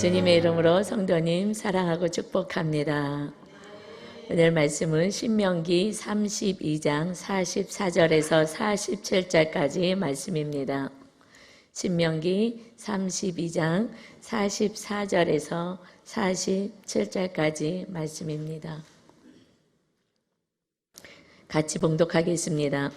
주님의 이름으로 성도님 사랑하고 축복합니다. 오늘 말씀은 신명기 32장 44절에서 47절까지 말씀입니다. 신명기 32장 44절에서 47절까지 말씀입니다. 같이 봉독하겠습니다.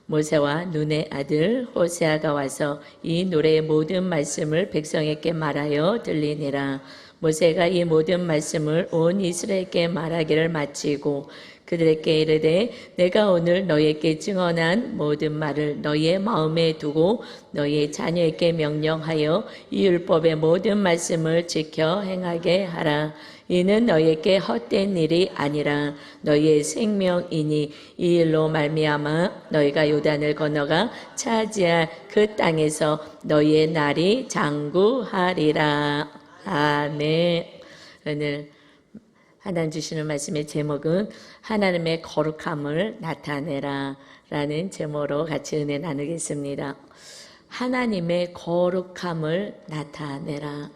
모세와 눈의 아들 호세아가 와서 이 노래의 모든 말씀을 백성에게 말하여 들리니라. 모세가 이 모든 말씀을 온 이스라엘에게 말하기를 마치고 그들에게 이르되 내가 오늘 너희에게 증언한 모든 말을 너희의 마음에 두고 너희의 자녀에게 명령하여 이 율법의 모든 말씀을 지켜 행하게 하라. 이는 너희에게 헛된 일이 아니라 너희의 생명이니 이 일로 말미암아 너희가 요단을 건너가 차지할 그 땅에서 너희의 날이 장구하리라. 아멘. 오늘 하나님 주시는 말씀의 제목은 하나님의 거룩함을 나타내라 라는 제목으로 같이 은혜 나누겠습니다. 하나님의 거룩함을 나타내라.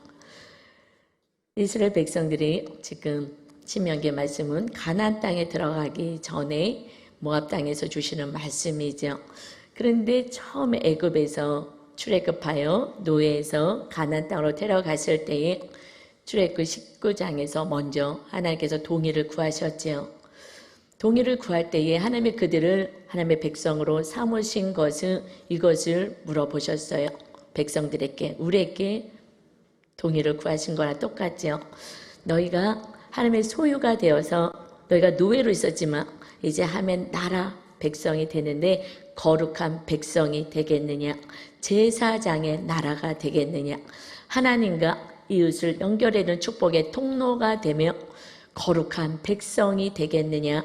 이스라엘 백성들이 지금 신명기 말씀은 가나안 땅에 들어가기 전에 모압 땅에서 주시는 말씀이죠. 그런데 처음에 애굽에서 출애굽하여 노예에서 가나안 땅으로 데려갔을 때에 출애굽 19장에서 먼저 하나님께서 동의를 구하셨지요. 동의를 구할 때에 하나님의 그들을 하나님의 백성으로 삼으신 것은 이것을 물어보셨어요. 백성들에게, 우리에게 동의를 구하신 거랑 똑같죠. 너희가 하나님의 소유가 되어서 너희가 노예로 있었지만 이제 하면 나라 백성이 되는데 거룩한 백성이 되겠느냐, 제사장의 나라가 되겠느냐, 하나님과 이웃을 연결해는 축복의 통로가 되며 거룩한 백성이 되겠느냐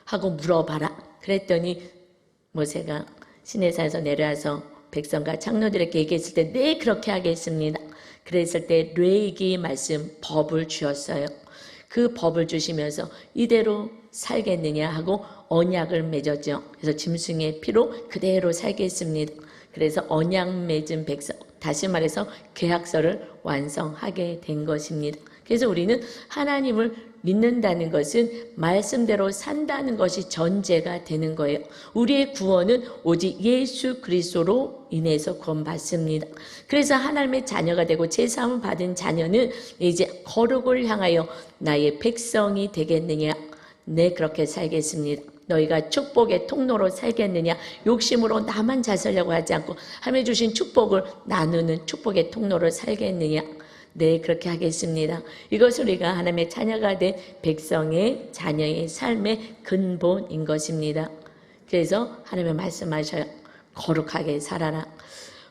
하고 물어봐라. 그랬더니 모세가 시내산에서 내려와서 백성과 장로들에게 얘기했을 때 네, 그렇게 하겠습니다. 그랬을 때 레위기 말씀 법을 주었어요. 그 법을 주시면서 이대로 살겠느냐 하고 언약을 맺었죠. 그래서 짐승의 피로 그대로 살겠습니다. 그래서 언약 맺은 백성, 다시 말해서 계약서를 완성하게 된 것입니다. 그래서 우리는 하나님을 믿는다는 것은 말씀대로 산다는 것이 전제가 되는 거예요. 우리의 구원은 오직 예수 그리스도로 인해서 구원받습니다. 그래서 하나님의 자녀가 되고 제사함을 받은 자녀는 이제 거룩을 향하여 나의 백성이 되겠느냐? 네, 그렇게 살겠습니다. 너희가 축복의 통로로 살겠느냐? 욕심으로 나만 잘 살려고 하지 않고 하나님이 주신 축복을 나누는 축복의 통로로 살겠느냐? 네, 그렇게 하겠습니다. 이것을 우리가 하나님의 자녀가 된 백성의 자녀의 삶의 근본인 것입니다. 그래서 하나님의 말씀하셔요. 거룩하게 살아라.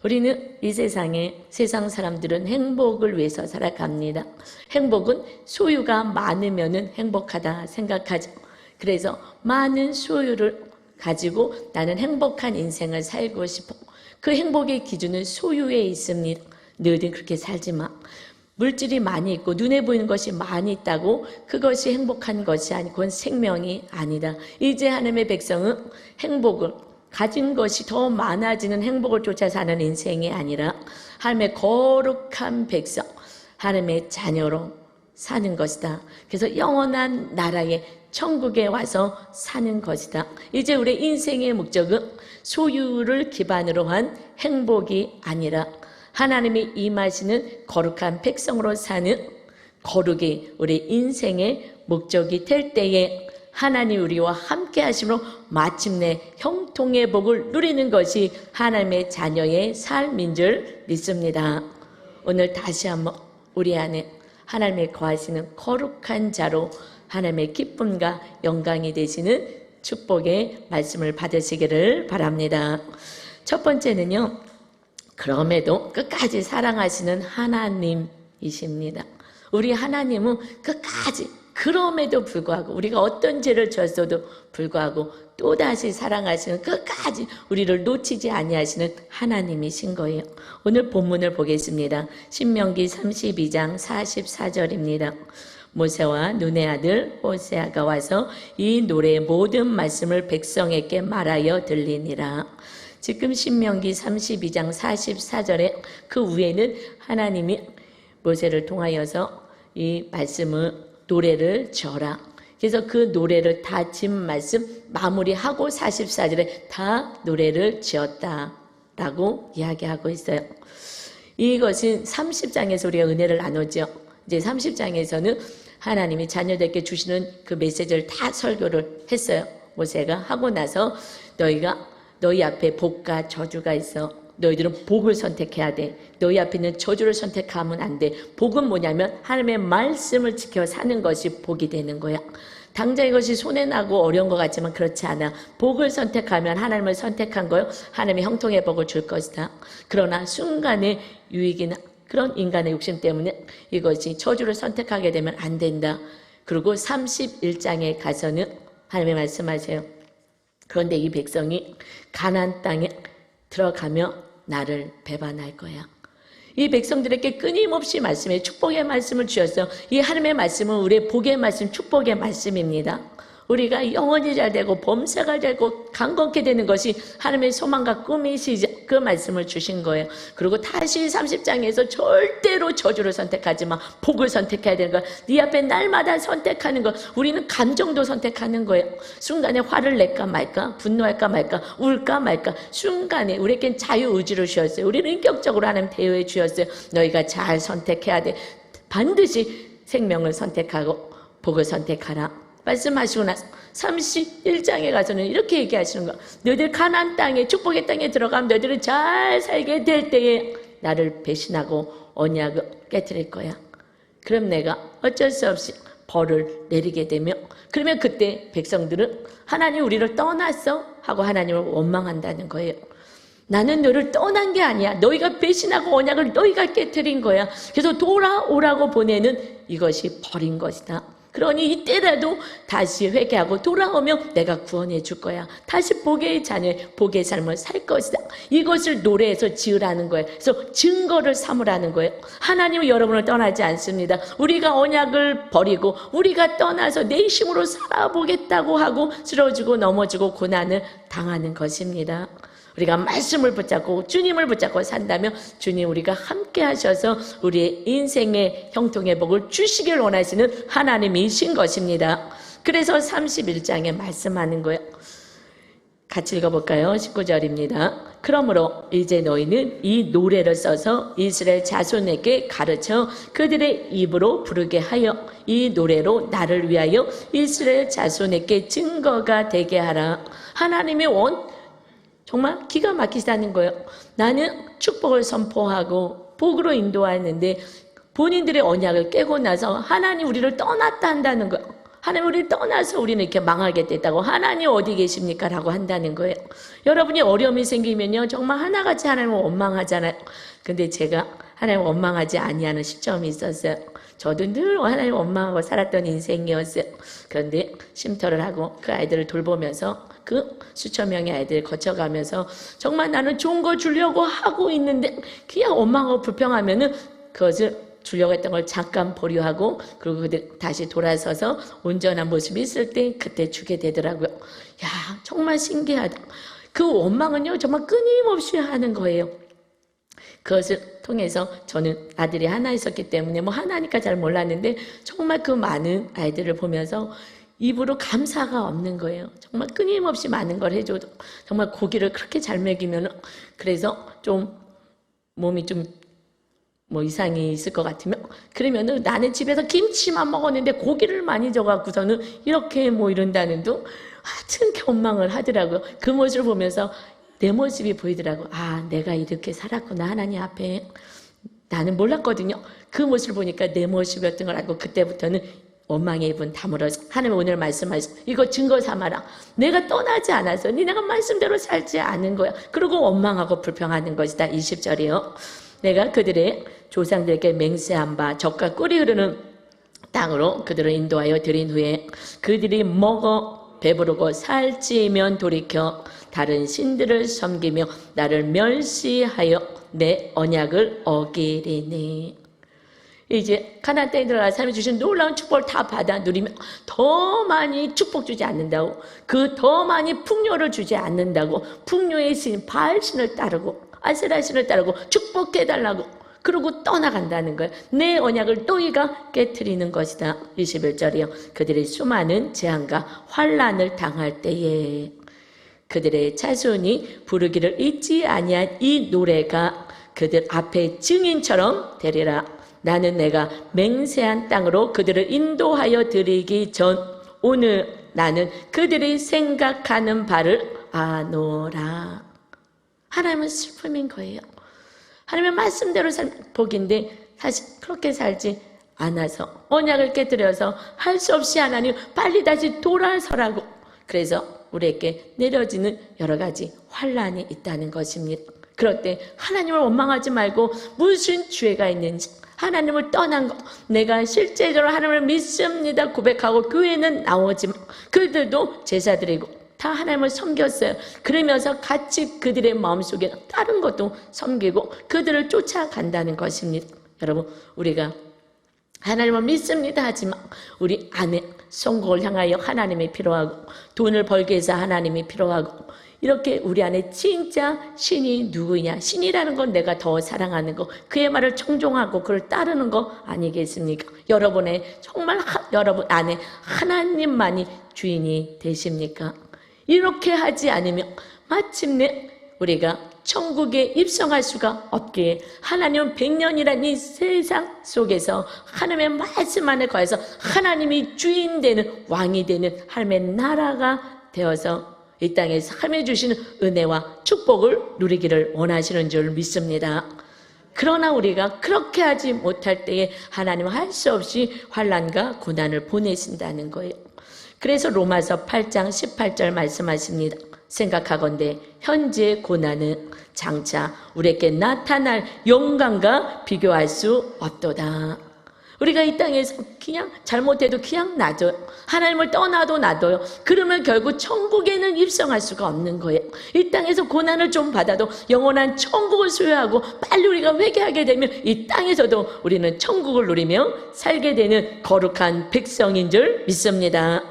우리는 이 세상에 세상 사람들은 행복을 위해서 살아갑니다. 행복은 소유가 많으면 행복하다 생각하죠. 그래서 많은 소유를 가지고 나는 행복한 인생을 살고 싶어. 그 행복의 기준은 소유에 있습니다. 너희들 그렇게 살지 마. 물질이 많이 있고 눈에 보이는 것이 많이 있다고 그것이 행복한 것이 아니고 그건 생명이 아니다. 이제 하나님의 백성은 행복을 가진 것이 더 많아지는 행복을 쫓아 사는 인생이 아니라 하나님의 거룩한 백성, 하나님의 자녀로 사는 것이다. 그래서 영원한 나라에 천국에 와서 사는 것이다. 이제 우리의 인생의 목적은 소유를 기반으로 한 행복이 아니라 하나님이 임하시는 거룩한 백성으로 사는 거룩이 우리 인생의 목적이 될 때에 하나님 우리와 함께 하심으로 마침내 형통의 복을 누리는 것이 하나님의 자녀의 삶인 줄 믿습니다. 오늘 다시 한번 우리 안에 하나님의 거하시는 거룩한 자로 하나님의 기쁨과 영광이 되시는 축복의 말씀을 받으시기를 바랍니다. 첫 번째는요, 그럼에도 끝까지 사랑하시는 하나님이십니다. 우리 하나님은 끝까지 그럼에도 불구하고 우리가 어떤 죄를 졌어도 불구하고 또다시 사랑하시는 끝까지 우리를 놓치지 아니하시는 하나님이신 거예요. 오늘 본문을 보겠습니다. 신명기 32장 44절입니다. 모세와 눈의 아들 호세아가 와서 이 노래의 모든 말씀을 백성에게 말하여 들리니라. 지금 신명기 32장 44절에 그 위에는 하나님이 모세를 통하여서 이 말씀을 노래를 지어라. 그래서 그 노래를 다 지은 말씀 마무리하고 44절에 다 노래를 지었다라고 이야기하고 있어요. 이것은 30장에서 우리가 은혜를 나누죠. 이제 30장에서는 하나님이 자녀들에게 주시는 그 메시지를 다 설교를 했어요. 모세가 하고 나서 너희 앞에 복과 저주가 있어. 너희들은 복을 선택해야 돼. 너희 앞에 있는 저주를 선택하면 안 돼. 복은 뭐냐면 하나님의 말씀을 지켜 사는 것이 복이 되는 거야. 당장 이것이 손해나고 어려운 것 같지만 그렇지 않아. 복을 선택하면 하나님을 선택한 거요. 하나님이 형통의 복을 줄 것이다. 그러나 순간의 유익이나 그런 인간의 욕심 때문에 이것이 저주를 선택하게 되면 안 된다. 그리고 31장에 가서는 하나님이 말씀하세요. 그런데 이 백성이 가나안 땅에 들어가며 나를 배반할 거야. 이 백성들에게 끊임없이 말씀해 축복의 말씀을 주셨어요. 이 하나님의 말씀은 우리의 복의 말씀, 축복의 말씀입니다. 우리가 영원히 잘 되고 범사가 되고 강건케 되는 것이 하나님의 소망과 꿈이시죠. 그 말씀을 주신 거예요. 그리고 다시 30장에서 절대로 저주를 선택하지 마. 복을 선택해야 되는 거야. 네 앞에 날마다 선택하는 거. 우리는 감정도 선택하는 거예요. 순간에 화를 낼까 말까, 분노할까 말까, 울까 말까. 순간에 우리에겐 자유의지를 주셨어요. 우리는 인격적으로 하나님 대우해 주셨어요. 너희가 잘 선택해야 돼. 반드시 생명을 선택하고 복을 선택하라. 말씀하시고 나서 31장에 가서는 이렇게 얘기하시는 거야. 너희들 가나안 땅에 축복의 땅에 들어가면 너희들은 잘 살게 될 때에 나를 배신하고 언약을 깨뜨릴 거야. 그럼 내가 어쩔 수 없이 벌을 내리게 되며 그러면 그때 백성들은 하나님 우리를 떠났어? 하고 하나님을 원망한다는 거예요. 나는 너를 떠난 게 아니야. 너희가 배신하고 언약을 너희가 깨뜨린 거야. 그래서 돌아오라고 보내는 이것이 벌인 것이다. 그러니 이때라도 다시 회개하고 돌아오면 내가 구원해 줄 거야. 다시 복의 자녀, 복의 삶을 살 것이다. 이것을 노래해서 지으라는 거예요. 그래서 증거를 삼으라는 거예요. 하나님은 여러분을 떠나지 않습니다. 우리가 언약을 버리고 우리가 떠나서 내 힘으로 살아보겠다고 하고 쓰러지고 넘어지고 고난을 당하는 것입니다. 우리가 말씀을 붙잡고 주님을 붙잡고 산다면 주님 우리가 함께 하셔서 우리의 인생의 형통의 복을 주시길 원하시는 하나님이신 것입니다. 그래서 31장에 말씀하는 거예요. 같이 읽어볼까요? 19절입니다. 그러므로 이제 너희는 이 노래를 써서 이스라엘 자손에게 가르쳐 그들의 입으로 부르게 하여 이 노래로 나를 위하여 이스라엘 자손에게 증거가 되게 하라. 하나님의 정말 기가 막히다는 거예요. 나는 축복을 선포하고 복으로 인도하는데 본인들의 언약을 깨고 나서 하나님 우리를 떠났다 한다는 거예요. 하나님 우리를 떠나서 우리는 이렇게 망하게 됐다고. 하나님 어디 계십니까? 라고 한다는 거예요. 여러분이 어려움이 생기면요 정말 하나같이 하나님을 원망하잖아요. 근데 제가 하나님을 원망하지 아니하는 시점이 있었어요. 저도 늘 하나님을 원망하고 살았던 인생이었어요. 그런데 쉼터를 하고 그 아이들을 돌보면서 그 수천 명의 아이들을 거쳐가면서 정말 나는 좋은 걸 주려고 하고 있는데 그냥 원망하고 불평하면은 그것을 주려고 했던 걸 잠깐 보류하고 그리고 그들 다시 돌아서서 온전한 모습이 있을 때 그때 주게 되더라고요. 야 정말 신기하다. 그 원망은요 정말 끊임없이 하는 거예요. 그것을 통해서 저는 아들이 하나 있었기 때문에 하나니까 잘 몰랐는데 정말 그 많은 아이들을 보면서 입으로 감사가 없는 거예요. 정말 끊임없이 많은 걸 해줘도 정말 고기를 그렇게 잘 먹이면 그래서 좀 몸이 좀 이상이 있을 것 같으면 그러면은 나는 집에서 김치만 먹었는데 고기를 많이 줘갖고서는 이렇게 이런다는 둥 하여튼 원망을 하더라고요. 그 모습을 보면서 내 모습이 보이더라고. 아 내가 이렇게 살았구나 하나님 앞에. 나는 몰랐거든요. 그 모습을 보니까 내 모습이었던 걸 알고 그때부터는 원망의 입은 다물어서 하나님 오늘 말씀하셔서 이거 증거 삼아라. 내가 떠나지 않아서 내가 말씀대로 살지 않은 거야. 그리고 원망하고 불평하는 것이다. 20절이요. 내가 그들의 조상들에게 맹세한 바 젖과 꿀이 흐르는 땅으로 그들을 인도하여 들인 후에 그들이 먹어 배부르고 살찌면 돌이켜 다른 신들을 섬기며 나를 멸시하여 내 언약을 어기리니. 이제 가나안 땅에 들어가서 하나님이 주신 놀라운 축복을 다 받아 누리면 더 많이 축복 주지 않는다고. 그 더 많이 풍요를 주지 않는다고. 풍요의 신 바알신을 따르고 아세라 신을 따르고 축복해달라고. 그러고 떠나간다는 거예요. 내 언약을 너희가 깨트리는 것이다. 21절이요. 그들이 수많은 재앙과 환난을 당할 때에 그들의 자손이 부르기를 잊지 아니한 이 노래가 그들 앞에 증인처럼 되리라. 나는 내가 맹세한 땅으로 그들을 인도하여 드리기 전 오늘 나는 그들이 생각하는 바를 아노라. 하나님은 슬픔인 거예요. 하나님의 말씀대로 살 복인데 사실 그렇게 살지 않아서 언약을 깨뜨려서 할 수 없이 하나님 빨리 다시 돌아서라고, 그래서 우리에게 내려지는 여러 가지 환난이 있다는 것입니다. 그럴 때 하나님을 원망하지 말고 무슨 죄가 있는지, 하나님을 떠난 거, 내가 실제적으로 하나님을 믿습니다 고백하고 교회는 나오지만 그들도 제사 드리고 다 하나님을 섬겼어요. 그러면서 같이 그들의 마음속에 다른 것도 섬기고 그들을 쫓아간다는 것입니다. 여러분, 우리가 하나님을 믿습니다 하지만 우리 안에 성공을 향하여 하나님이 필요하고 돈을 벌기 위해서 하나님이 필요하고, 이렇게 우리 안에 진짜 신이 누구냐, 신이라는 건 내가 더 사랑하는 거, 그의 말을 청종하고 그를 따르는 거 아니겠습니까? 여러분의 정말 여러분 안에 하나님만이 주인이 되십니까? 이렇게 하지 않으면 마침내 우리가 천국에 입성할 수가 없기에 하나님은 100년이라는 이 세상 속에서 하나님의 말씀 안에 거해서 하나님이 주인 되는, 왕이 되는 하나님의 나라가 되어서 이 땅에서 하나님이 주시는 은혜와 축복을 누리기를 원하시는 줄 믿습니다. 그러나 우리가 그렇게 하지 못할 때에 하나님은 할 수 없이 환난과 고난을 보내신다는 거예요. 그래서 로마서 8장 18절 말씀하십니다. 생각하건대 현재의 고난은 장차 우리에게 나타날 영광과 비교할 수 없도다. 우리가 이 땅에서 그냥 잘못해도 그냥 놔둬요. 하나님을 떠나도 놔둬요. 그러면 결국 천국에는 입성할 수가 없는 거예요. 이 땅에서 고난을 좀 받아도 영원한 천국을 소유하고 빨리 우리가 회개하게 되면 이 땅에서도 우리는 천국을 누리며 살게 되는 거룩한 백성인 줄 믿습니다.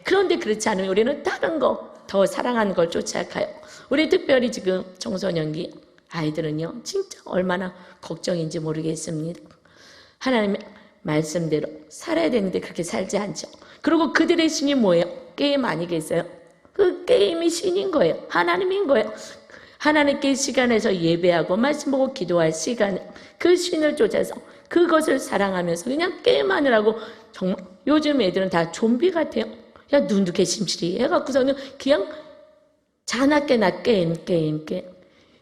그런데 그렇지 않으면 우리는 다른 거 더 사랑하는 걸 쫓아가요. 우리 특별히 지금 청소년기 아이들은요, 진짜 얼마나 걱정인지 모르겠습니다. 하나님의 말씀대로 살아야 되는데 그렇게 살지 않죠. 그리고 그들의 신이 뭐예요? 게임 아니겠어요? 그 게임이 신인 거예요. 하나님인 거예요. 하나님께 시간에서 예배하고 말씀 보고 기도할 시간, 그 신을 쫓아서 그것을 사랑하면서 그냥 게임하느라고, 정말 요즘 애들은 다 좀비 같아요. 야, 눈도 개심실이 해갖고서는 그냥 자나깨나 게임.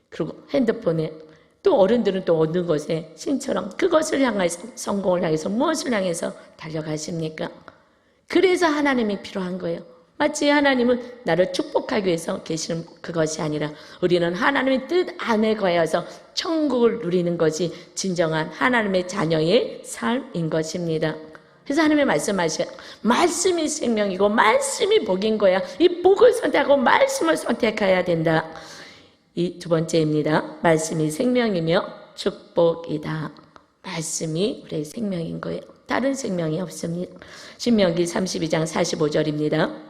그리고 핸드폰에, 또 어른들은 또 얻는 것에 신처럼 그것을 향해서, 성공을 향해서, 무엇을 향해서 달려가십니까? 그래서 하나님이 필요한 거예요. 마치 하나님은 나를 축복하기 위해서 계시는 그것이 아니라 우리는 하나님의 뜻 안에 거해서 천국을 누리는 것이 진정한 하나님의 자녀의 삶인 것입니다. 그래서 하나님의 말씀하셔요. 말씀이 생명이고 말씀이 복인 거야. 이 복을 선택하고 말씀을 선택해야 된다. 이 두 번째입니다. 말씀이 생명이며 축복이다. 말씀이 우리의 생명인 거예요. 다른 생명이 없습니다. 신명기 32장 45절입니다.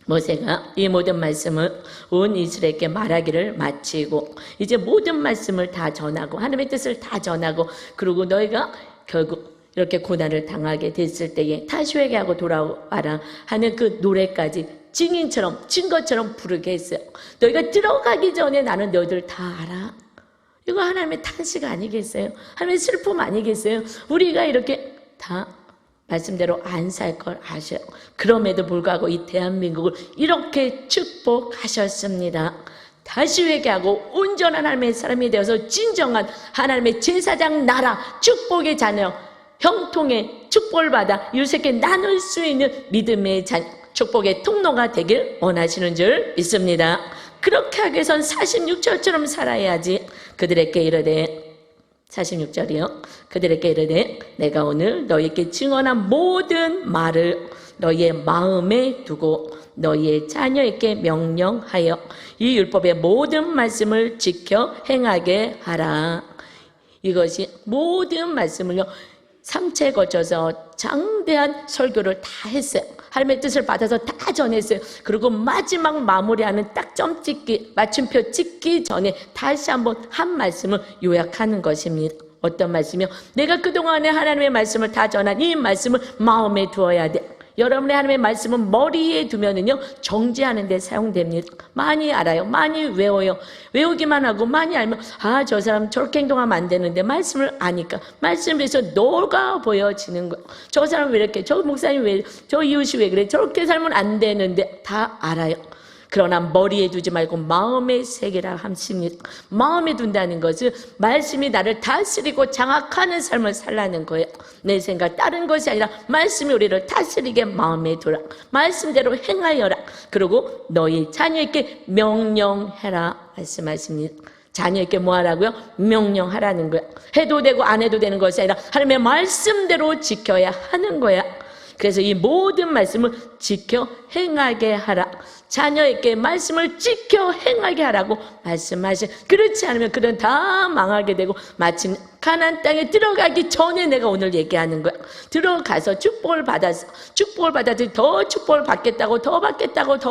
모세가 이 모든 말씀을 온 이스라엘에게 말하기를 마치고 이제 모든 말씀을 다 전하고 하나님의 뜻을 다 전하고, 그리고 너희가 결국 이렇게 고난을 당하게 됐을 때에 다시 회개하고 돌아와라 하는 그 노래까지 증인처럼, 증거처럼 부르게 했어요. 너희가 들어가기 전에 나는 너희들 다 알아. 이거 하나님의 탄식 아니겠어요? 하나님의 슬픔 아니겠어요? 우리가 이렇게 다 말씀대로 안 살 걸 아셔요. 그럼에도 불구하고 이 대한민국을 이렇게 축복하셨습니다. 다시 회개하고 온전한 하나님의 사람이 되어서 진정한 하나님의 제사장 나라, 축복의 자녀, 형통의 축복을 받아 이웃에게 나눌 수 있는 믿음의 자녀, 축복의 통로가 되길 원하시는 줄 믿습니다. 그렇게 하기 위해선 46절처럼 살아야지. 그들에게 이르되, 46절이요. 그들에게 이르되 내가 오늘 너희에게 증언한 모든 말을 너희의 마음에 두고 너희의 자녀에게 명령하여 이 율법의 모든 말씀을 지켜 행하게 하라. 이것이 모든 말씀을요, 3차에 거쳐서 장대한 설교를 다 했어요. 하나님의 뜻을 받아서 다 전했어요. 그리고 마지막 마무리하는 딱 점 찍기, 맞춤표 찍기 전에 다시 한번 한 말씀을 요약하는 것입니다. 어떤 말씀이요? 내가 그동안에 하나님의 말씀을 다 전한 이 말씀을 마음에 두어야 돼. 여러분의 하나님의 말씀은 머리에 두면은요, 정지하는 데 사용됩니다. 많이 알아요. 많이 외워요. 외우기만 하고 많이 알면, 저 사람 저렇게 행동하면 안 되는데, 말씀을 아니까. 말씀에서 녹아 보여지는 거예요. 저 사람 왜 이렇게, 저 목사님 왜, 저 이웃이 왜 그래, 저렇게 살면 안 되는데, 다 알아요. 그러나 머리에 두지 말고 마음에 새기라 함습니다. 마음에 둔다는 것은 말씀이 나를 다스리고 장악하는 삶을 살라는 거예요. 내 생각 다른 것이 아니라 말씀이 우리를 다스리게 마음에 두라. 말씀대로 행하여라. 그리고 너희 자녀에게 명령해라 말씀하십니다. 자녀에게 뭐 하라고요? 명령하라는 거야. 해도 되고 안 해도 되는 것이 아니라 하나님의 말씀대로 지켜야 하는 거야. 그래서 이 모든 말씀을 지켜 행하게 하라. 자녀에게 말씀을 지켜 행하게 하라고 말씀하신. 그렇지 않으면 그는 다 망하게 되고 마침 가나안 땅에 들어가기 전에 내가 오늘 얘기하는 거야. 들어가서 축복을 받아서 더 축복을 받겠다고 더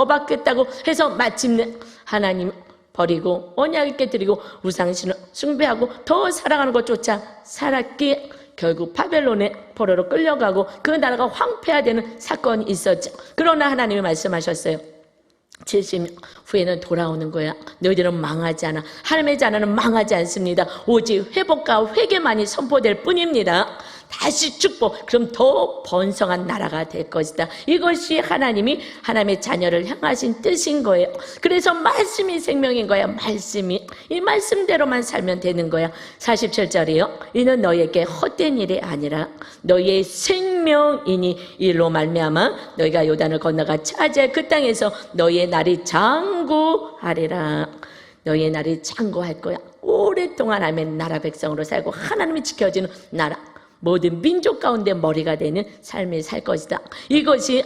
받겠다고 해서 마침내 하나님 버리고 언약 있게 드리고 우상신을 숭배하고 더 살아가는 것조차 살았기에 결국 바벨론의 포로로 끌려가고 그 나라가 황폐화되는 사건이 있었죠. 그러나 하나님이 말씀하셨어요. 70년 후에는 돌아오는 거야. 너희들은 망하지 않아. 하나님의 자녀는 망하지 않습니다. 오직 회복과 회개만이 선포될 뿐입니다. 다시 축복, 그럼 더 번성한 나라가 될 것이다. 이것이 하나님의 자녀를 향하신 뜻인 거예요. 그래서 말씀이 생명인 거야. 말씀이 이 말씀대로만 살면 되는 거야. 47절이요. 이는 너희에게 헛된 일이 아니라 너희의 생명이니 이로 말미암아 너희가 요단을 건너가 차지할 그 땅에서 너희의 날이 장구하리라. 너희의 날이 장구할 거야. 오랫동안 하나님의 나라 백성으로 살고 하나님이 지켜주는 나라, 모든 민족 가운데 머리가 되는 삶을 살 것이다. 이것이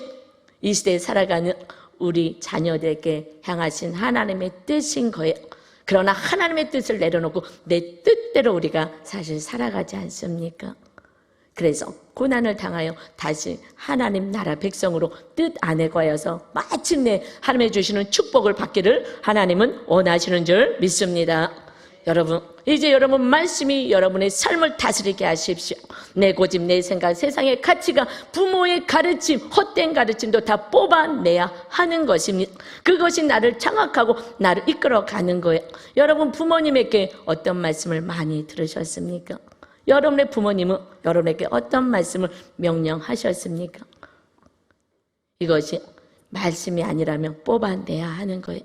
이 시대에 살아가는 우리 자녀들에게 향하신 하나님의 뜻인 거예요. 그러나 하나님의 뜻을 내려놓고 내 뜻대로 우리가 사실 살아가지 않습니까? 그래서 고난을 당하여 다시 하나님 나라 백성으로 뜻 안에 거여서 마침내 하나님의 주시는 축복을 받기를 하나님은 원하시는 줄 믿습니다. 여러분, 이제 여러분 말씀이 여러분의 삶을 다스리게 하십시오. 내 고집, 내 생각, 세상의 가치가 부모의 가르침, 헛된 가르침도 다 뽑아내야 하는 것입니다. 그것이 나를 장악하고 나를 이끌어가는 거예요. 여러분 부모님에게 어떤 말씀을 많이 들으셨습니까? 여러분의 부모님은 여러분에게 어떤 말씀을 명령하셨습니까? 이것이 말씀이 아니라면 뽑아내야 하는 거예요.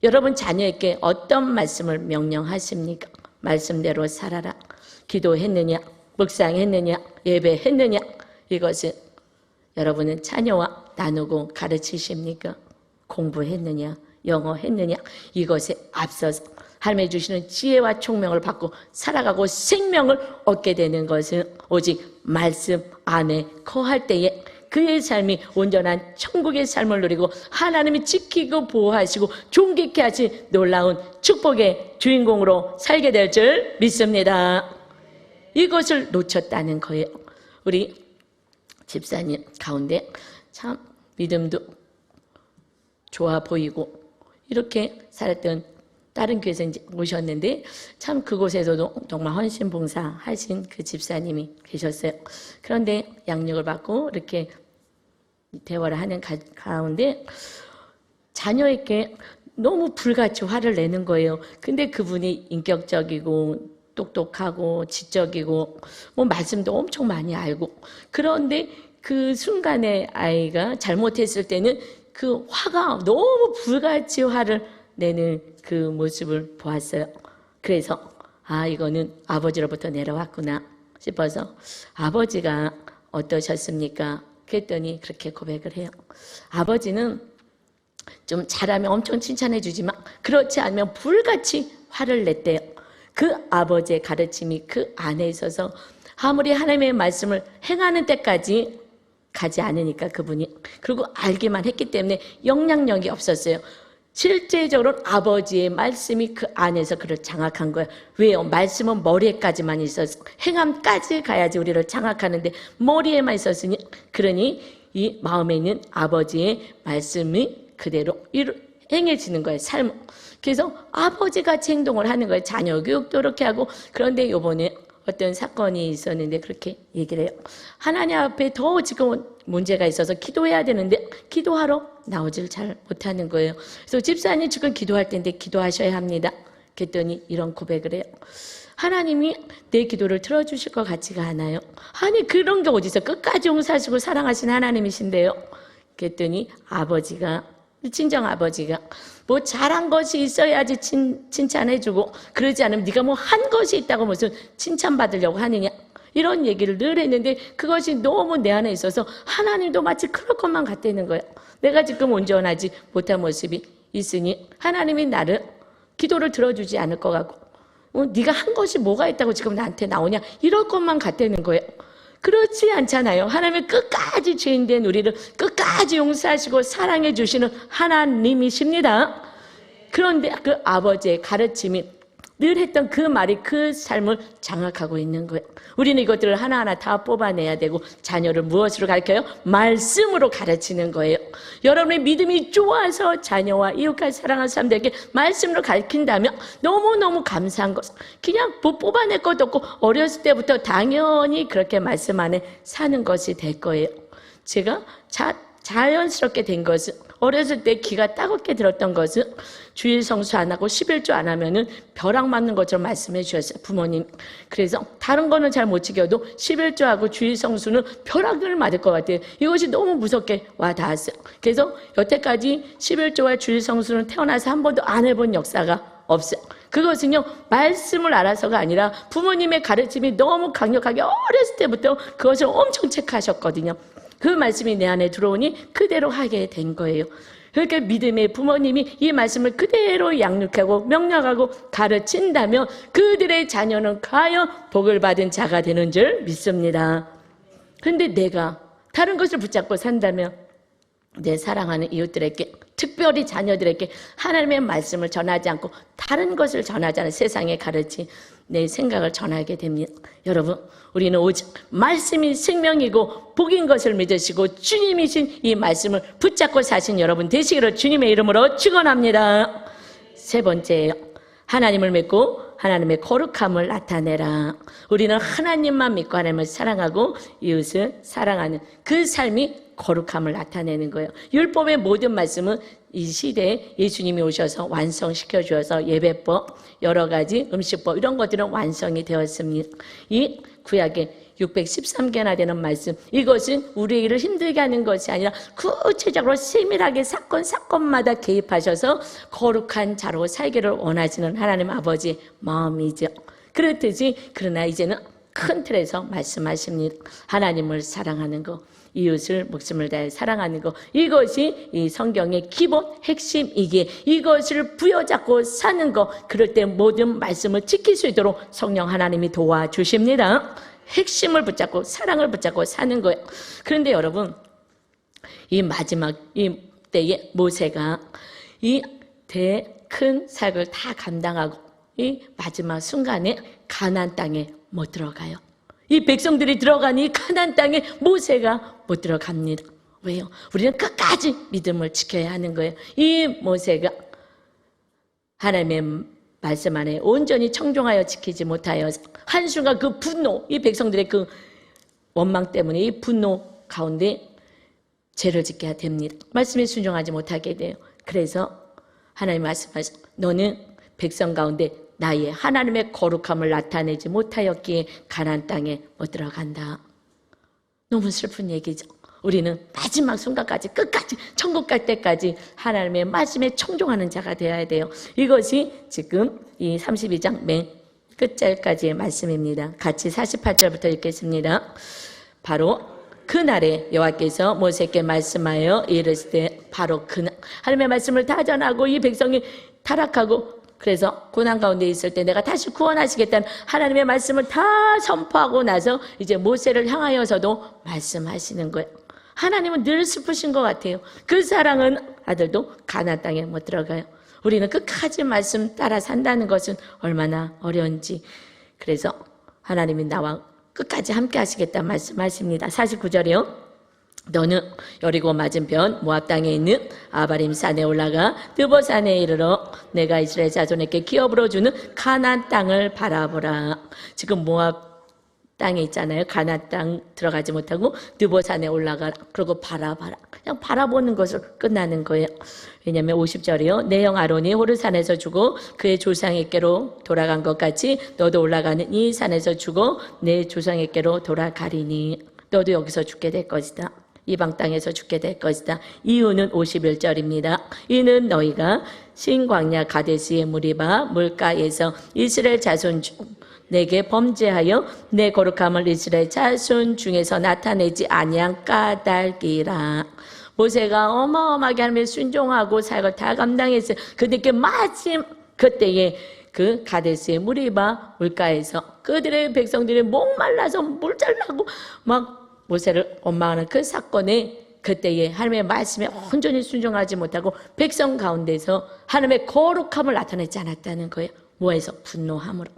여러분 자녀에게 어떤 말씀을 명령하십니까? 말씀대로 살아라. 기도했느냐? 묵상했느냐? 예배했느냐? 이것은 여러분은 자녀와 나누고 가르치십니까? 공부했느냐? 영어 했느냐? 이것에 앞서서 하나님이 주시는 지혜와 총명을 받고 살아가고 생명을 얻게 되는 것은 오직 말씀 안에 거할 때에 그의 삶이 온전한 천국의 삶을 누리고 하나님이 지키고 보호하시고 존귀케 하신 놀라운 축복의 주인공으로 살게 될 줄 믿습니다. 이것을 놓쳤다는 거예요. 우리 집사님 가운데 참 믿음도 좋아 보이고 이렇게 살았던 다른 교회에서 오셨는데 참 그곳에서도 정말 헌신봉사 하신 그 집사님이 계셨어요. 그런데 양육을 받고 이렇게 대화를 하는 가운데 자녀에게 너무 불같이 화를 내는 거예요. 근데 그분이 인격적이고 똑똑하고 지적이고 뭐 말씀도 엄청 많이 알고, 그런데 그 순간에 아이가 잘못했을 때는 그 화가 너무 불같이 화를 내는 그 모습을 보았어요. 그래서 이거는 아버지로부터 내려왔구나 싶어서 아버지가 어떠셨습니까? 그랬더니 그렇게 고백을 해요. 아버지는 좀 잘하면 엄청 칭찬해 주지만 그렇지 않으면 불같이 화를 냈대요. 그 아버지의 가르침이 그 안에 있어서 아무리 하나님의 말씀을 행하는 때까지 가지 않으니까 그분이, 그리고 알기만 했기 때문에 영향력이 없었어요. 실제적으로 아버지의 말씀이 그 안에서 그를 장악한 거예요. 왜요? 말씀은 머리에까지만 있어서 행함까지 가야지 우리를 장악하는데 머리에만 있었으니, 그러니 이 마음에 있는 아버지의 말씀이 그대로 행해지는 거예요. 삶. 그래서 아버지같이 행동을 하는 거예요. 자녀 교육도 이렇게 하고. 그런데 요번에 어떤 사건이 있었는데 그렇게 얘기를 해요. 하나님 앞에 더 지금 문제가 있어서 기도해야 되는데 기도하러 나오질 잘 못하는 거예요. 그래서 집사님 지금 기도할 텐데 기도하셔야 합니다. 그랬더니 이런 고백을 해요. 하나님이 내 기도를 들어주실 것 같지가 않아요. 아니 그런 게 어디서 끝까지 용서하시고 사랑하신 하나님이신데요. 그랬더니 아버지가 친정 아버지가 뭐 잘한 것이 있어야지 칭찬해주고 그러지 않으면 네가 뭐 한 것이 있다고 무슨 칭찬받으려고 하느냐 이런 얘기를 늘 했는데 그것이 너무 내 안에 있어서 하나님도 마치 그럴 것만 같다는 거예요. 내가 지금 온전하지 못한 모습이 있으니 하나님이 나를 기도를 들어주지 않을 것 같고 네가 한 것이 뭐가 있다고 지금 나한테 나오냐 이럴 것만 같다는 거예요. 그렇지 않잖아요. 하나님은 끝까지 죄인된 우리를 끝까지 용서하시고 사랑해 주시는 하나님이십니다. 그런데 그 아버지의 가르침이 늘 했던 그 말이 그 삶을 장악하고 있는 거예요. 우리는 이것들을 하나하나 다 뽑아내야 되고 자녀를 무엇으로 가르쳐요? 말씀으로 가르치는 거예요. 여러분의 믿음이 좋아서 자녀와 이웃까지 사랑하는 사람들에게 말씀으로 가르친다면 너무너무 감사한 것. 그냥 뭐 뽑아낼 것도 없고 어렸을 때부터 당연히 그렇게 말씀 안에 사는 것이 될 거예요. 제가 자연스럽게 된 것은 어렸을 때 기가 따갑게 들었던 것은 주일 성수 안 하고 11조 안 하면은 벼락 맞는 것처럼 말씀해 주셨어요. 부모님. 그래서 다른 거는 잘 못 지켜도 11조하고 주일 성수는 벼락을 맞을 것 같아요. 이것이 너무 무섭게 와 닿았어요. 그래서 여태까지 11조와 주일 성수는 태어나서 한 번도 안 해본 역사가 없어요. 그것은요 말씀을 알아서가 아니라 부모님의 가르침이 너무 강력하게 어렸을 때부터 그것을 엄청 체크하셨거든요. 그 말씀이 내 안에 들어오니 그대로 하게 된 거예요. 그러니까 믿음의 부모님이 이 말씀을 그대로 양육하고 명령하고 가르친다면 그들의 자녀는 과연 복을 받은 자가 되는 줄 믿습니다. 그런데 내가 다른 것을 붙잡고 산다면 내 사랑하는 이웃들에게 특별히 자녀들에게 하나님의 말씀을 전하지 않고 다른 것을 전하지 않은 세상에 가르친 내 생각을 전하게 됩니다. 여러분 우리는 오직 말씀이 생명이고 복인 것을 믿으시고 주님이신 이 말씀을 붙잡고 사신 여러분 되시기를 주님의 이름으로 축원합니다. 세 번째예요. 하나님을 믿고 하나님의 거룩함을 나타내라. 우리는 하나님만 믿고 하나님을 사랑하고 이웃을 사랑하는 그 삶이 거룩함을 나타내는 거예요. 율법의 모든 말씀은 이 시대에 예수님이 오셔서 완성시켜 주어서 예배법, 여러 가지 음식법 이런 것들은 완성이 되었습니다. 이 구약에 613개나 되는 말씀, 이것은 우리 일을 힘들게 하는 것이 아니라 구체적으로 세밀하게 사건마다 개입하셔서 거룩한 자로 살기를 원하시는 하나님 아버지의 마음이죠. 그렇듯이 그러나 이제는 큰 틀에서 말씀하십니다. 하나님을 사랑하는 것, 이웃을 목숨을 다해 사랑하는 것, 이것이 이 성경의 기본 핵심이기에 이것을 부여잡고 사는 것, 그럴 때 모든 말씀을 지킬 수 있도록 성령 하나님이 도와주십니다. 핵심을 붙잡고 사랑을 붙잡고 사는 거예요. 그런데 여러분 이 마지막 이 때에 모세가 이 큰 사역을 다 감당하고 이 마지막 순간에 가나안 땅에 못 들어가요. 이 백성들이 들어가니 가나안 땅에 모세가 못 들어갑니다. 왜요? 우리는 끝까지 믿음을 지켜야 하는 거예요. 이 모세가 하나님의 말씀 안에 온전히 청종하여 지키지 못하여 한순간 그 분노, 이 백성들의 그 원망 때문에 이 분노 가운데 죄를 짓게 됩니다. 말씀에 순종하지 못하게 돼요. 그래서 하나님 말씀하셔, 너는 백성 가운데 나의 하나님의 거룩함을 나타내지 못하였기에 가나안 땅에 못 들어간다. 너무 슬픈 얘기죠. 우리는 마지막 순간까지 끝까지 천국 갈 때까지 하나님의 말씀에 청종하는 자가 되어야 돼요. 이것이 지금 이 32장 맨 끝절까지의 말씀입니다. 같이 48절부터 읽겠습니다. 바로 그날에 여호와께서 모세께 말씀하여 이르시되 바로 그날 하나님의 말씀을 다 전하고 이 백성이 타락하고 그래서 고난 가운데 있을 때 내가 다시 구원하시겠다는 하나님의 말씀을 다 선포하고 나서 이제 모세를 향하여서도 말씀하시는 거예요. 하나님은 늘 슬프신 것 같아요. 그 사랑은 아들도 가나안 땅에 못 들어가요. 우리는 끝까지 말씀 따라 산다는 것은 얼마나 어려운지. 그래서 하나님이 나와 끝까지 함께 하시겠다 말씀하십니다. 49절이요. 너는 여리고 맞은편 모압 땅에 있는 아바림 산에 올라가 드보 산에 이르러 내가 이스라엘 자손에게 기업으로 주는 가나안 땅을 바라보라. 지금 모압 땅에 있잖아요. 가나안 땅 들어가지 못하고 느보산에 올라가라. 그리고 바라봐라. 그냥 바라보는 것으로 끝나는 거예요. 왜냐하면 50절이요. 내 형 아론이 호르산에서 죽어 그의 조상에게로 돌아간 것 같이 너도 올라가는 이 산에서 죽어 내 조상에게로 돌아가리니 너도 여기서 죽게 될 것이다. 이방 땅에서 죽게 될 것이다. 이유는 51절입니다. 이는 너희가 신광야 가데스의 무리바 물가에서 이스라엘 자손 중 내게 범죄하여 내 거룩함을 이스라엘 자손 중에서 나타내지 아니한 까닭이라. 모세가 어마어마하게 하나님의 순종하고 사역을 다 감당했어요. 그때 마침 그때에 그 가데스의 무리바 물가에서 그들의 백성들이 목말라서 물 잘라고 막 모세를 원망하는 그 사건에 그때에 하나님의 말씀에 온전히 순종하지 못하고 백성 가운데서 하나님의 거룩함을 나타내지 않았다는 거예요. 뭐에서? 분노함으로.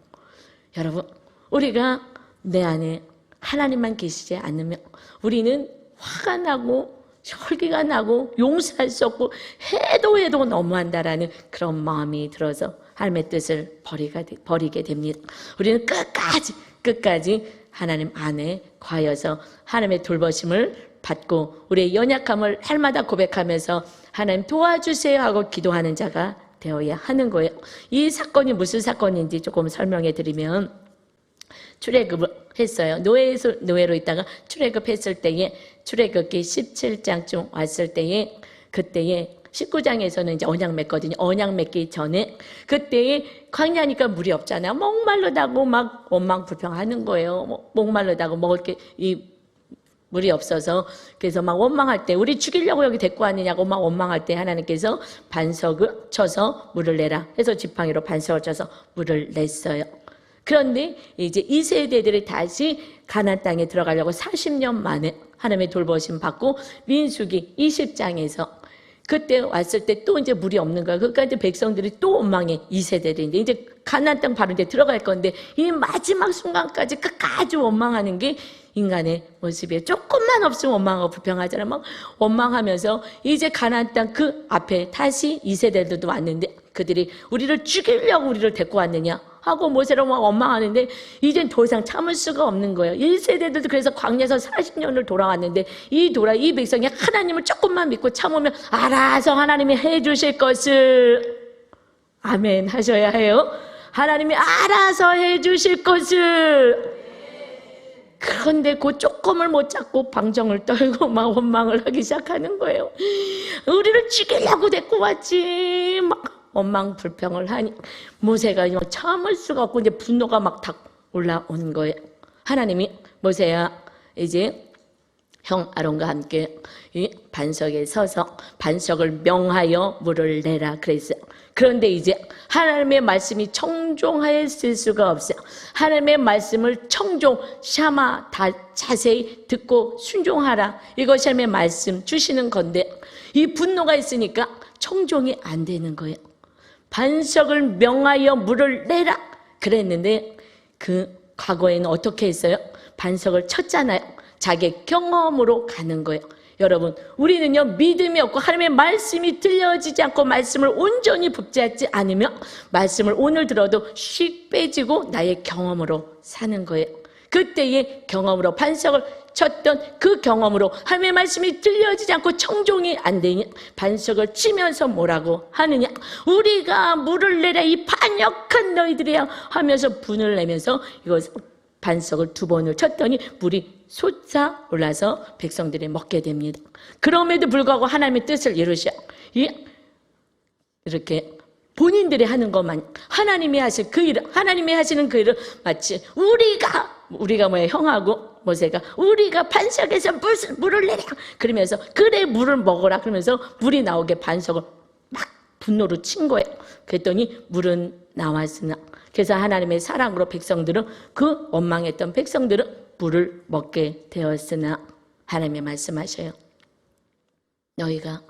여러분, 우리가 내 안에 하나님만 계시지 않으면 우리는 화가 나고 혈기가 나고 용서할 수 없고 해도 너무한다라는 그런 마음이 들어서 하나님의 뜻을 버리게 됩니다. 우리는 끝까지 하나님 안에 과여서 하나님의 돌보심을 받고 우리의 연약함을 날마다 고백하면서 하나님 도와주세요 하고 기도하는 자가 되어야 하는 거예요. 이 사건이 무슨 사건인지 조금 설명해 드리면 출애굽을 했어요. 노예로 있다가 출애굽했을 때에 출애굽기 17장쯤 왔을 때에 그때에 19장에서는 이제 언약 맺거든요. 언약 맺기 전에 그때에 광야니까 물이 없잖아요. 목마르다고 막 원망 불평하는 거예요. 목마르다고 먹을 게 물이 없어서 그래서 막 원망할 때 우리 죽이려고 여기 데리고 왔느냐고 막 원망할 때 하나님께서 반석을 쳐서 물을 내라 해서 지팡이로 반석을 쳐서 물을 냈어요. 그런데 이제 이 세대들이 다시 가나안 땅에 들어가려고 40년 만에 하나님의 돌보심 받고 민수기 20장에서 그때 왔을 때 또 이제 물이 없는 거야. 그러니까 이제 백성들이 또 원망해. 이 세대들인데 이제 가나안 땅 바로 이제 들어갈 건데 이 마지막 순간까지 끝까지 원망하는 게 인간의 모습이에요. 조금만 없으면 원망하고 불평하잖아요. 막 원망하면서 이제 가나안 땅 그 앞에 다시 이 세대들도 왔는데 그들이 우리를 죽이려고 우리를 데리고 왔느냐 하고 모세로 막 원망하는데 이젠 더 이상 참을 수가 없는 거예요. 1세대들도 그래서 광야에서 40년을 돌아왔는데 이 백성이 하나님을 조금만 믿고 참으면 알아서 하나님이 해주실 것을 아멘 하셔야 해요. 하나님이 알아서 해주실 것을. 그런데 그 조금을 못 잡고 방정을 떨고 막 원망을 하기 시작하는 거예요. 우리를 죽이려고 데리고 왔지. 막 원망 불평을 하니 모세가 참을 수가 없고 이제 분노가 막 탁 올라온 거예요. 하나님이 모세야 이제 형 아론과 함께 이 반석에 서서 반석을 명하여 물을 내라 그랬어요. 그런데 이제 하나님의 말씀이 청종하였을 수가 없어요. 하나님의 말씀을 샤마 다 자세히 듣고 순종하라. 이것이 하나님의 말씀 주시는 건데 이 분노가 있으니까 청종이 안 되는 거예요. 반석을 명하여 물을 내라 그랬는데 그 과거에는 어떻게 했어요? 반석을 쳤잖아요. 자기 경험으로 가는 거예요. 여러분, 우리는요 믿음이 없고 하나님의 말씀이 들려지지 않고 말씀을 온전히 붙잡지 않으면 말씀을 오늘 들어도 씩 빼지고 나의 경험으로 사는 거예요. 그때의 경험으로 반석을 쳤던 그 경험으로 하나님의 말씀이 들려지지 않고 청종이 안 되니 반석을 치면서 뭐라고 하느냐? 우리가 물을 내라 이 반역한 너희들이야 하면서 분을 내면서 이것 반석을 2번을 쳤더니 물이 솟아올라서 백성들이 먹게 됩니다. 그럼에도 불구하고 하나님의 뜻을 이루셔. 이렇게 본인들이 하는 것만 하나님이 하실 그 일을 하나님이 하시는 그 일을 마치 우리가 뭐야 형하고 모세가 우리가 반석에서 물을 내라 그러면서 그래 물을 먹어라 그러면서 물이 나오게 반석을 막 분노로 친 거예요. 그랬더니 물은 나왔으나 그래서 하나님의 사랑으로 백성들은 그 원망했던 백성들은 물을 먹게 되었으나 하나님이 말씀하셔요. 너희가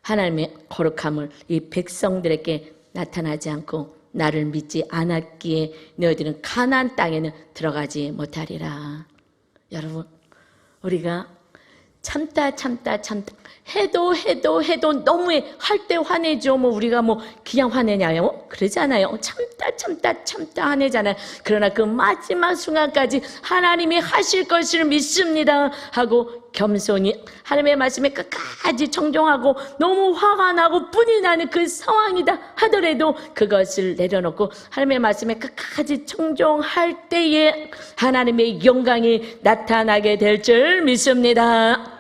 하나님의 거룩함을 이 백성들에게 나타나지 않고 나를 믿지 않았기에 너희들은 가나안 땅에는 들어가지 못하리라. 여러분, 우리가 참다 해도 너무해. 할 때 화내죠. 뭐 우리가 뭐 그냥 화내냐요? 그러잖아요. 참다 화내잖아요. 그러나 그 마지막 순간까지 하나님이 하실 것을 믿습니다 하고 겸손히 하나님의 말씀에 끝까지 청종하고 너무 화가 나고 분이 나는 그 상황이다 하더라도 그것을 내려놓고 하나님의 말씀에 끝까지 청종할 때에 하나님의 영광이 나타나게 될 줄 믿습니다.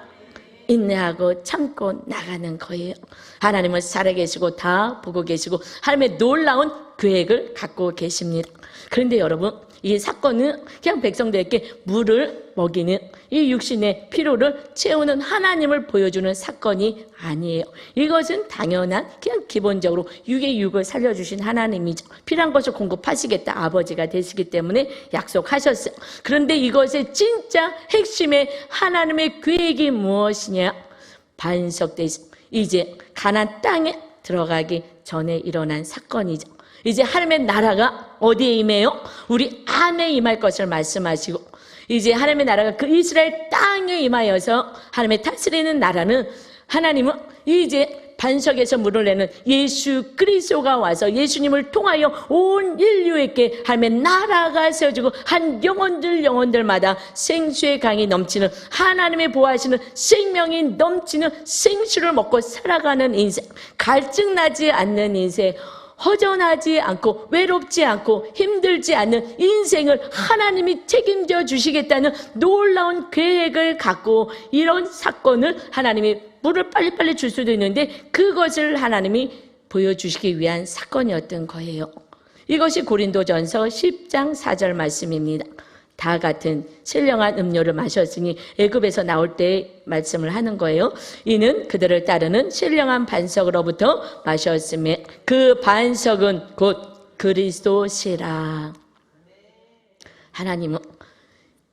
인내하고 참고 나가는 거예요. 하나님은 살아계시고 다 보고 계시고 하나님의 놀라운 계획을 갖고 계십니다. 그런데 여러분, 이 사건은 그냥 백성들에게 물을 먹이는 이 육신의 필요를 채우는 하나님을 보여주는 사건이 아니에요. 이것은 당연한 그냥 기본적으로 육의 육을 살려주신 하나님이죠. 필요한 것을 공급하시겠다 아버지가 되시기 때문에 약속하셨어요. 그런데 이것의 진짜 핵심의 하나님의 계획이 무엇이냐? 반석대신 이제 가나안 땅에 들어가기 전에 일어난 사건이죠. 이제 하나님의 나라가 어디에 임해요? 우리 안에 임할 것을 말씀하시고 이제 하나님의 나라가 그 이스라엘 땅에 임하여서 하나님의 다스리는 나라는 하나님은 이제 반석에서 물을 내는 예수 그리스도가 와서 예수님을 통하여 온 인류에게 하나님의 나라가 세워지고 한 영혼들마다 생수의 강이 넘치는 하나님의 보호하시는 생명이 넘치는 생수를 먹고 살아가는 인생, 갈증나지 않는 인생, 허전하지 않고 외롭지 않고 힘들지 않는 인생을 하나님이 책임져 주시겠다는 놀라운 계획을 갖고 이런 사건을 하나님이 물을 빨리빨리 줄 수도 있는데 그것을 하나님이 보여주시기 위한 사건이었던 거예요. 이것이 고린도전서 10장 4절 말씀입니다. 다 같은 신령한 음료를 마셨으니 애굽에서 나올 때 말씀을 하는 거예요. 이는 그들을 따르는 신령한 반석으로부터 마셨으며 그 반석은 곧 그리스도시라. 하나님은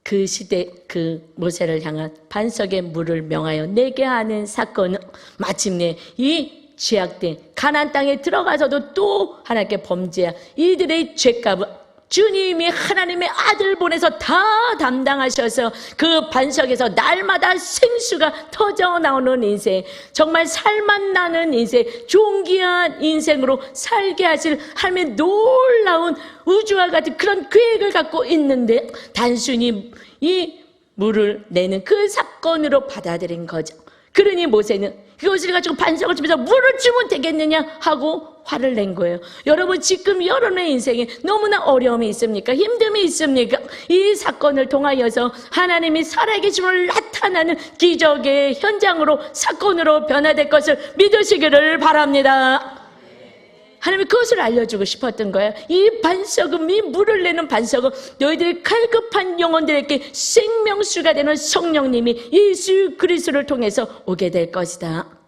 그 시대 그 모세를 향한 반석의 물을 명하여 내게 하는 사건은 마침내 이 죄악된 가나안 땅에 들어가서도 또 하나님께 범죄한 이들의 죄값은 주님이 하나님의 아들 보내서 다 담당하셔서 그 반석에서 날마다 생수가 터져 나오는 인생, 정말 살맛나는 인생, 존귀한 인생으로 살게 하실 하나님의 놀라운 우주와 같은 그런 계획을 갖고 있는데 단순히 이 물을 내는 그 사건으로 받아들인 거죠. 그러니 모세는 그것을 가지고 반석을 주면서 물을 주면 되겠느냐 하고 화를 낸 거예요. 여러분, 지금 여러분의 인생에 너무나 어려움이 있습니까? 힘듦이 있습니까? 이 사건을 통하여서 하나님이 살아계심을 나타나는 기적의 현장으로 사건으로 변화될 것을 믿으시기를 바랍니다. 하나님이 그것을 알려주고 싶었던 거예요. 이 반석은, 이 물을 내는 반석은 너희들의 갈급한 영혼들에게 생명수가 되는 성령님이 예수 그리스도를 통해서 오게 될 것이다.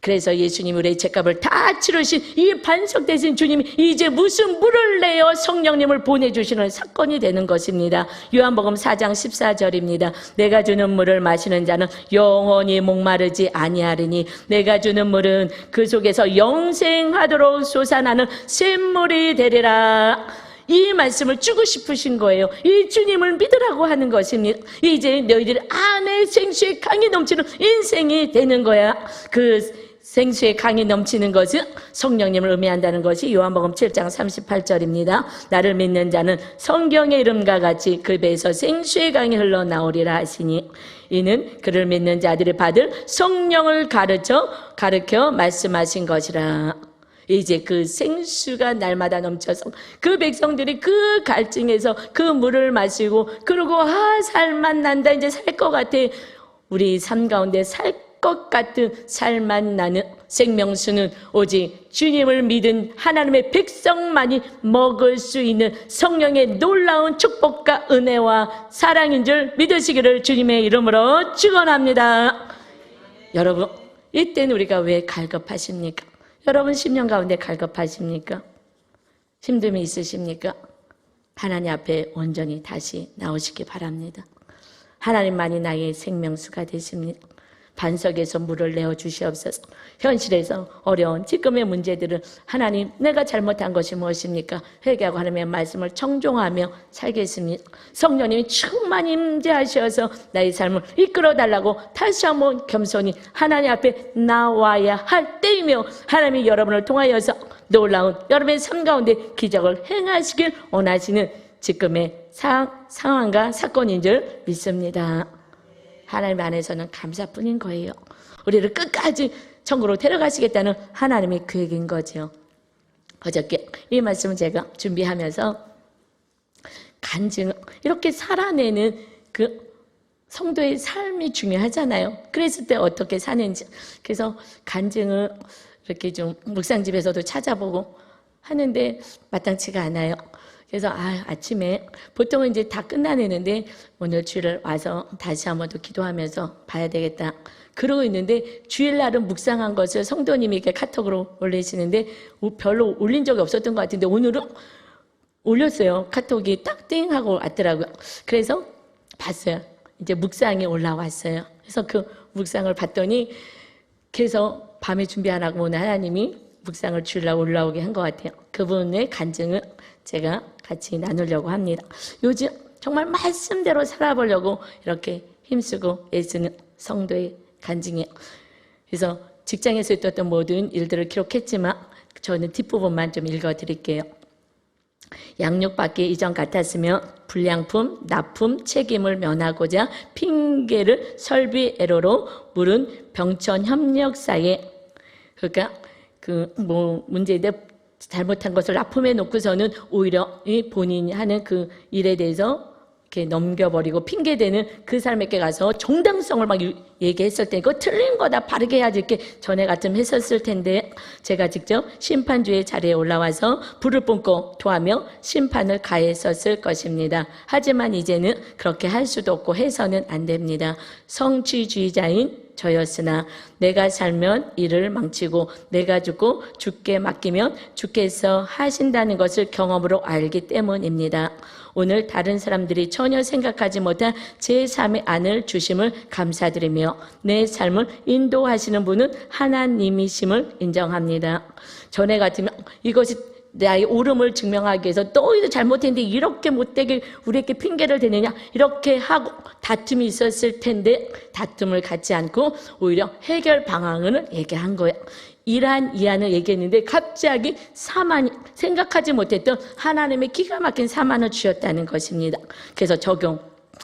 그래서 예수님 우리의 죄값을 다 치르신 이 반석 대신 주님이 이제 무슨 물을 내어 성령님을 보내주시는 사건이 되는 것입니다. 요한복음 4장 14절입니다. 내가 주는 물을 마시는 자는 영원히 목마르지 아니하리니 내가 주는 물은 그 속에서 영생하도록 솟아나는 샘물이 되리라. 이 말씀을 주고 싶으신 거예요. 이 주님을 믿으라고 하는 것입니다. 이제 너희들 안에 생수의 강이 넘치는 인생이 되는 거야. 그 생수의 강이 넘치는 것은 성령님을 의미한다는 것이 요한복음 7장 38절입니다. 나를 믿는 자는 성경의 이름과 같이 그 배에서 생수의 강이 흘러나오리라 하시니 이는 그를 믿는 자들이 받을 성령을 가르쳐 말씀하신 것이라. 이제 그 생수가 날마다 넘쳐서 그 백성들이 그 갈증에서 그 물을 마시고 그러고 살맛 난다, 이제 살 것 같아, 우리 삶 가운데 살 것 같은 살맛 나는 생명수는 오직 주님을 믿은 하나님의 백성만이 먹을 수 있는 성령의 놀라운 축복과 은혜와 사랑인 줄 믿으시기를 주님의 이름으로 축원합니다. 여러분, 이때는 우리가 왜 갈급하십니까? 여러분 심령 가운데 갈급하십니까? 힘듦이 있으십니까? 하나님 앞에 온전히 다시 나오시기 바랍니다. 하나님만이 나의 생명수가 되십니다. 반석에서 물을 내어 주시옵소서. 현실에서 어려운 지금의 문제들은 하나님, 내가 잘못한 것이 무엇입니까? 회개하고 하나님의 말씀을 청종하며 살겠습니다. 성령님이 충만히 임재하셔서 나의 삶을 이끌어달라고 다시 한번 겸손히 하나님 앞에 나와야 할 때이며, 하나님이 여러분을 통하여서 놀라운 여러분의 삶 가운데 기적을 행하시길 원하시는 지금의 상황과 사건인 줄 믿습니다. 하나님 안에서는 감사뿐인 거예요. 우리를 끝까지 천국으로 데려가시겠다는 하나님의 계획인 거죠. 어저께 이 말씀을 제가 준비하면서 간증, 이렇게 살아내는 그 성도의 삶이 중요하잖아요. 그랬을 때 어떻게 사는지. 그래서 간증을 이렇게 좀 묵상집에서도 찾아보고 하는데 마땅치가 않아요. 그래서 아침에 보통은 이제 다 끝나내는데 오늘 주일을 와서 다시 한번 더 기도하면서 봐야 되겠다. 그러고 있는데 주일날은 묵상한 것을 성도님이 이렇게 카톡으로 올리시는데 별로 올린 적이 없었던 것 같은데 오늘은 올렸어요. 카톡이 딱 띵 하고 왔더라고요. 그래서 봤어요. 이제 묵상이 올라왔어요. 그래서 그 묵상을 봤더니 그래서 밤에 준비 안 하고 오늘 하나님이 묵상을 주일날 올라오게 한 것 같아요. 그분의 간증을 제가 같이 나누려고 합니다. 요즘 정말 말씀대로 살아보려고 이렇게 힘쓰고 애쓰는 성도의 간증이에요. 그래서 직장에서 있었던 모든 일들을 기록했지만 저는 뒷부분만 좀 읽어드릴게요. 양육받기 이전 같았으면 불량품, 납품 책임을 면하고자 핑계를 설비애로로 물은 병천 협력사에, 그러니까 문제인데 잘못한 것을 납품해 놓고서는 오히려 이 본인이 하는 그 일에 대해서 이렇게 넘겨버리고 핑계대는 그 사람에게 가서 정당성을 막 얘기했을 때 이거 틀린 거다, 바르게 해야지, 이렇게 전에 같으면 했었을 텐데 제가 직접 심판주의 자리에 올라와서 불을 뿜고 토하며 심판을 가했었을 것입니다. 하지만 이제는 그렇게 할 수도 없고 해서는 안 됩니다. 성취주의자인 저였으나 내가 살면 이를 망치고 내가 죽고 주께 맡기면 주께서 하신다는 것을 경험으로 알기 때문입니다. 오늘 다른 사람들이 전혀 생각하지 못한 제 삶의 안을 주심을 감사드리며 내 삶을 인도하시는 분은 하나님이심을 인정합니다. 전에 같으면 이것이 나의 옳음을 증명하기 위해서 너희도 잘못했는데 이렇게 못되게 우리에게 핑계를 대느냐, 이렇게 하고 다툼이 있었을 텐데 다툼을 갖지 않고 오히려 해결 방안을 얘기한 거예요. 이러한 이안을 얘기했는데 갑자기 사만이, 생각하지 못했던 하나님의 기가 막힌 사만을 주셨다는 것입니다. 그래서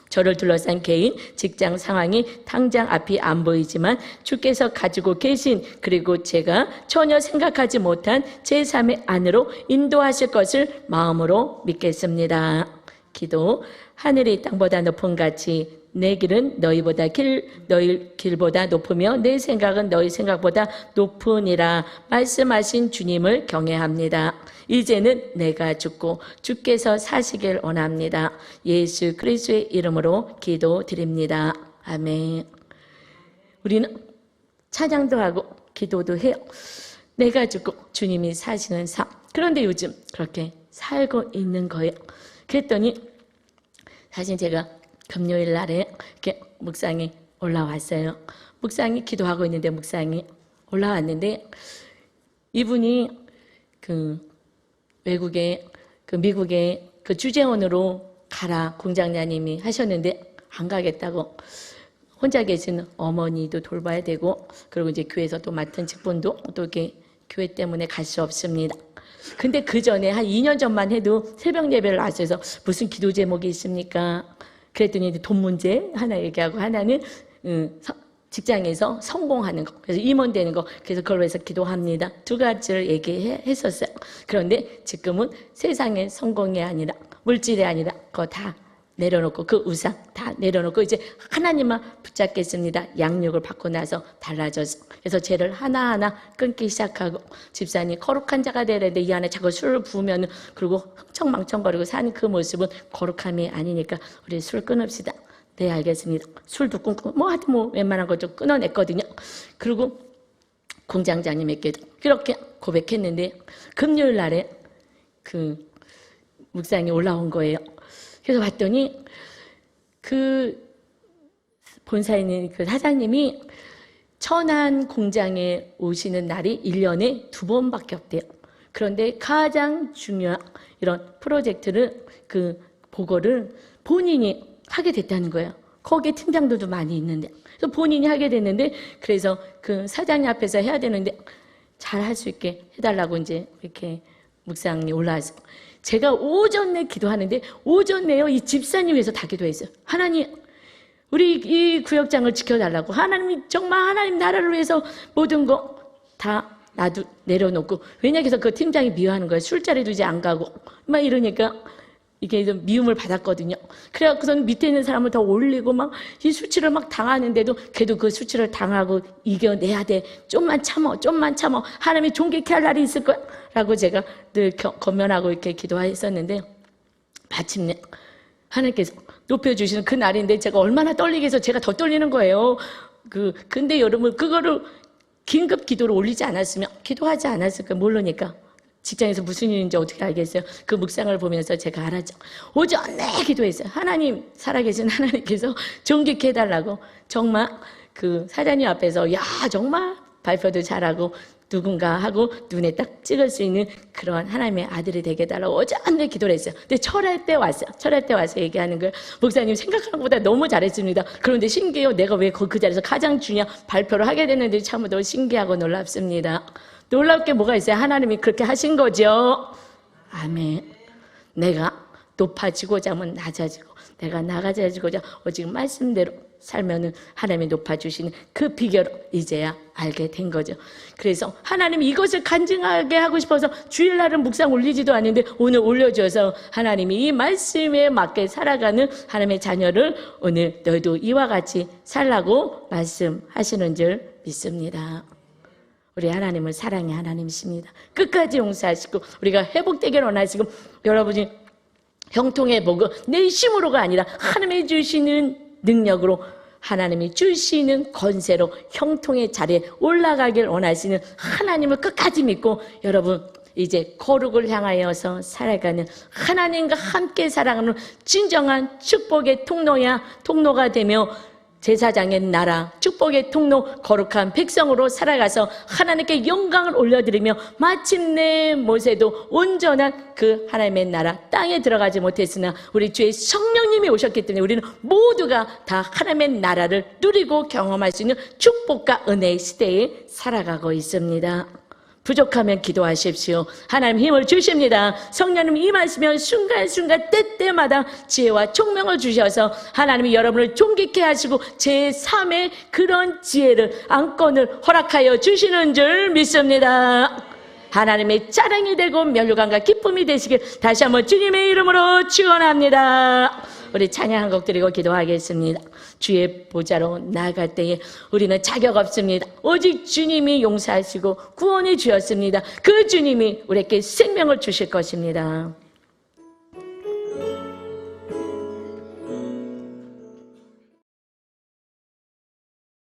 저를 둘러싼 개인, 직장 상황이 당장 앞이 안 보이지만 주께서 가지고 계신, 그리고 제가 전혀 생각하지 못한 제 삶의 안으로 인도하실 것을 마음으로 믿겠습니다. 기도. 하늘이 땅보다 높은 같이 내 길은 너희 길보다 높으며 내 생각은 너희 생각보다 높으니라 말씀하신 주님을 경외합니다. 이제는 내가 죽고 주께서 사시길 원합니다. 예수 그리스도의 이름으로 기도드립니다. 아멘. 우리는 찬양도 하고 기도도 해요. 내가 죽고 주님이 사시는 삶. 그런데 요즘 그렇게 살고 있는 거예요. 그랬더니 사실 제가 금요일 날에 이렇게 묵상이 올라왔어요. 묵상이 기도하고 있는데 묵상이 올라왔는데 이분이 외국에 미국에 주재원으로 가라 공장장님이 하셨는데 안 가겠다고, 혼자 계신 어머니도 돌봐야 되고, 그리고 이제 교회에서 또 맡은 직분도 또 이렇게 교회 때문에 갈 수 없습니다. 근데 그 전에 한 2년 전만 해도 새벽 예배를 나서서 무슨 기도 제목이 있습니까? 그랬더니 돈 문제 하나 얘기하고, 하나는 직장에서 성공하는 거, 그래서 임원 되는 거, 그래서 그걸 위해서 기도합니다. 두 가지를 얘기했었어요. 그런데 지금은 세상의 성공이 아니라, 물질이 아니라 그거 다 내려놓고, 그 우상 다 내려놓고 이제 하나님만 붙잡겠습니다. 양육을 받고 나서 달라져서. 그래서 죄를 하나하나 끊기 시작하고, 집사님 거룩한 자가 되는데 이 안에 자꾸 술을 부으면, 그리고 흥청망청거리고 사는 그 모습은 거룩함이 아니니까 우리 술 끊읍시다. 네, 알겠습니다. 술도 끊고 하여튼 웬만한 거 좀 끊어냈거든요. 그리고 공장장님에게도 그렇게 고백했는데 금요일 날에 묵상이 올라온 거예요. 그래서 봤더니 본사에 있는 사장님이 천안 공장에 오시는 날이 1년에 2번밖에 없대요. 그런데 가장 중요한 이런 프로젝트를 보고를 본인이 하게 됐다는 거예요. 거기에 팀장들도 많이 있는데. 그래서 본인이 하게 됐는데, 그래서 그 사장님 앞에서 해야 되는데 잘 할 수 있게 해달라고 이제 이렇게 묵상이 올라와서 제가 오전에 기도하는데 오전에요 이 집사님 위해서 다 기도했어요. 하나님, 우리 이 구역장을 지켜달라고. 하나님이 정말 하나님 나라를 위해서 모든 거 다 내려놓고. 왜냐 해서 그 팀장이 미워하는 거예요. 술자리도 이제 안 가고 막 이러니까 이게 좀 미움을 받았거든요. 그래갖고서는 밑에 있는 사람을 더 올리고 막 이 수치를 막 당하는데도 걔도 그 수치를 당하고 이겨내야 돼. 좀만 참어, 좀만 참어. 하나님이 존귀케 할 날이 있을 거야. 라고 제가 늘 권면하고 이렇게 기도했었는데, 마침내 하나님께서 높여주시는 그 날인데 제가 얼마나 떨리게 해서 제가 더 떨리는 거예요. 근데 여러분, 그거를 긴급 기도로 올리지 않았으면, 기도하지 않았을까 모르니까. 직장에서 무슨 일인지 어떻게 알겠어요? 그 묵상을 보면서 제가 알았죠. 오전에 기도했어요. 하나님, 살아계신 하나님께서 존귀케 해달라고. 정말 그 사장님 앞에서 야 정말 발표도 잘하고 누군가 하고 눈에 딱 찍을 수 있는 그런 하나님의 아들이 되게 해달라고 오전에 기도를 했어요. 근데 철회 때 왔어요. 철회 때 와서 얘기하는 거예요. 목사님 생각하는 것보다 너무 잘했습니다. 그런데 신기해요. 내가 왜 그 자리에서 가장 중요한 발표를 하게 됐는지 참 더 신기하고 놀랍습니다. 놀랄 게 뭐가 있어요? 하나님이 그렇게 하신 거죠. 아멘. 내가 높아지고자 하면 낮아지고, 내가 나가지고자 오직 말씀대로 살면은 하나님이 높아주시는 그 비결을 이제야 알게 된 거죠. 그래서 하나님이 이것을 간증하게 하고 싶어서 주일날은 묵상 올리지도 않는데 오늘 올려줘서 하나님이 이 말씀에 맞게 살아가는 하나님의 자녀를 오늘 너희도 이와 같이 살라고 말씀하시는 줄 믿습니다. 우리 하나님은 사랑의 하나님이십니다. 끝까지 용서하시고 우리가 회복되기를 원하시고, 여러분이 형통의 복은 내 힘으로가 아니라 하나님이 주시는 능력으로, 하나님이 주시는 건세로 형통의 자리에 올라가길 원하시는 하나님을 끝까지 믿고, 여러분 이제 거룩을 향하여서 살아가는 하나님과 함께 살아가는 진정한 축복의 통로가 되며 제사장의 나라, 축복의 통로, 거룩한 백성으로 살아가서 하나님께 영광을 올려드리며 마침내 모세도 온전한 그 하나님의 나라 땅에 들어가지 못했으나 우리 주의 성령님이 오셨기 때문에 우리는 모두가 다 하나님의 나라를 누리고 경험할 수 있는 축복과 은혜의 시대에 살아가고 있습니다. 부족하면 기도하십시오. 하나님 힘을 주십니다. 성령님 임하시면 순간순간 때때마다 지혜와 총명을 주셔서 하나님이 여러분을 존귀케 하시고 제3의 그런 지혜를, 안건을 허락하여 주시는 줄 믿습니다. 하나님의 자랑이 되고 면류관과 기쁨이 되시길 다시 한번 주님의 이름으로 축원합니다. 우리 찬양 한 곡 드리고 기도하겠습니다. 주의 보좌로 나아갈 때에 우리는 자격 없습니다. 오직 주님이 용서하시고 구원해 주었습니다. 그 주님이 우리에게 생명을 주실 것입니다.